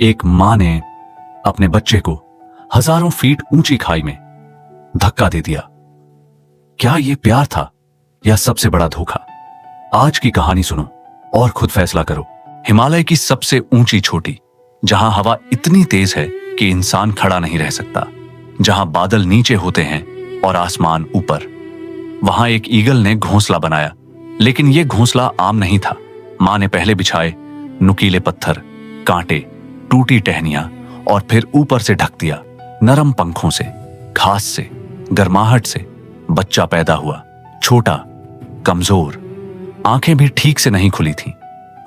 एक मां ने अपने बच्चे को हजारों फीट ऊंची खाई में धक्का दे दिया। क्या यह प्यार था या सबसे बड़ा धोखा? आज की कहानी सुनो और खुद फैसला करो। हिमालय की सबसे ऊंची चोटी, जहां हवा इतनी तेज है कि इंसान खड़ा नहीं रह सकता, जहां बादल नीचे होते हैं और आसमान ऊपर, वहां एक ईगल ने घोंसला बनाया। लेकिन यह घोंसला आम नहीं था। मां ने पहले बिछाए नुकीले पत्थर, कांटे, टूटी टहनियां और फिर ऊपर से ढक दिया नरम पंखों से, घास से, गर्माहट से। बच्चा पैदा हुआ, छोटा, कमजोर, आंखें भी ठीक से नहीं खुली थीं।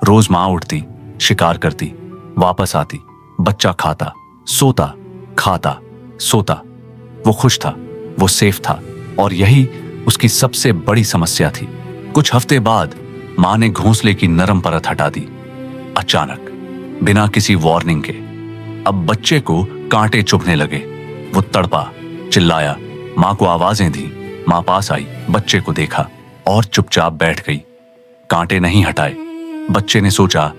रोज मां उठती, शिकार करती, वापस आती, बच्चा खाता, सोता, खाता, सोता। वो खुश था, वो सेफ था, और यही उसकी सबसे बड़ी समस्या थी। कुछ हफ्ते बाद मां ने घोंसले की नरम परत हटा दी। अचानक, बिना किसी वार्निंग के, अब बच्चे को कांटे चुभने लगे। वो तड़पा, चिल्लाया, मां को आवाजें दी। मां पास आई, बच्चे को देखा और चुपचाप बैठ गई। कांटे नहीं हटाए। बच्चे ने सोचा,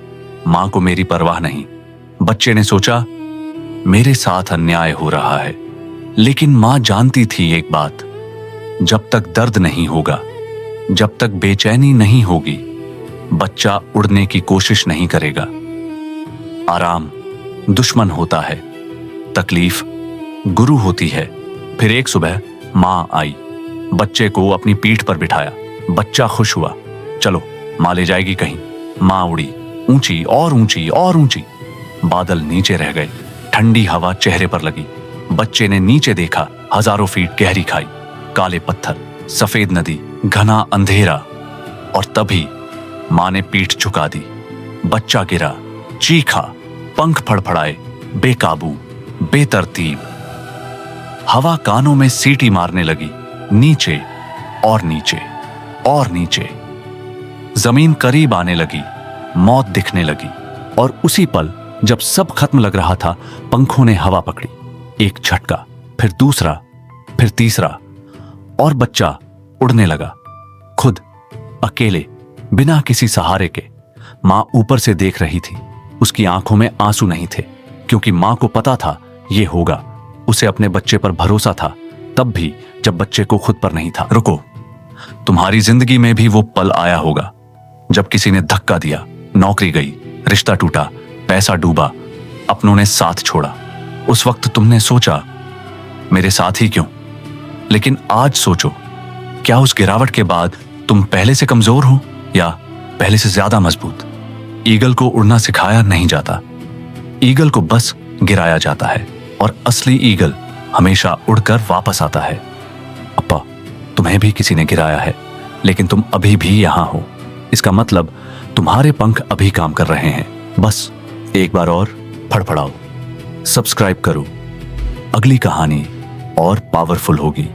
मां को मेरी परवाह नहीं। बच्चे ने सोचा, मेरे साथ अन्याय हो रहा है। लेकिन मां जानती थी एक बात, जब तक दर्द नहीं होगा, जब तक बेचैनी नहीं होगी, बच्चा उड़ने की कोशिश नहीं करेगा। आराम दुश्मन होता है, तकलीफ गुरु होती है। फिर एक सुबह मां आई, बच्चे को अपनी पीठ पर बिठाया। बच्चा खुश हुआ, चलो मां ले जाएगी कहीं। मां उड़ी, ऊंची और ऊंची और ऊंची। बादल नीचे रह गए, ठंडी हवा चेहरे पर लगी। बच्चे ने नीचे देखा, हजारों फीट गहरी खाई, काले पत्थर, सफेद नदी, घना अंधेरा। और तभी मां ने पीठ झुका दी। बच्चा गिरा, चीखा, पंख फड़फड़ाए, बेकाबू, बेतरतीब। हवा कानों में सीटी मारने लगी, नीचे और नीचे और नीचे। जमीन करीब आने लगी, मौत दिखने लगी। और उसी पल, जब सब खत्म लग रहा था, पंखों ने हवा पकड़ी। एक झटका, फिर दूसरा, फिर तीसरा, और बच्चा उड़ने लगा, खुद, अकेले, बिना किसी सहारे के। मां ऊपर से देख रही थी। उसकी आंखों में आंसू नहीं थे, क्योंकि मां को पता था ये होगा। उसे अपने बच्चे पर भरोसा था, तब भी जब बच्चे को खुद पर नहीं था। रुको, तुम्हारी जिंदगी में भी वो पल आया होगा जब किसी ने धक्का दिया, नौकरी गई, रिश्ता टूटा, पैसा डूबा, अपनों ने साथ छोड़ा। उस वक्त तुमने सोचा, मेरे साथ ही क्यों? लेकिन आज सोचो, क्या उस गिरावट के बाद तुम पहले से कमजोर हो या पहले से ज्यादा मजबूत? ईगल को उड़ना सिखाया नहीं जाता, ईगल को बस गिराया जाता है, और असली ईगल हमेशा उड़कर वापस आता है। अप्पा, तुम्हें भी किसी ने गिराया है, लेकिन तुम अभी भी यहां हो। इसका मतलब तुम्हारे पंख अभी काम कर रहे हैं। बस एक बार और फड़फड़ाओ। सब्सक्राइब करो, अगली कहानी और पावरफुल होगी।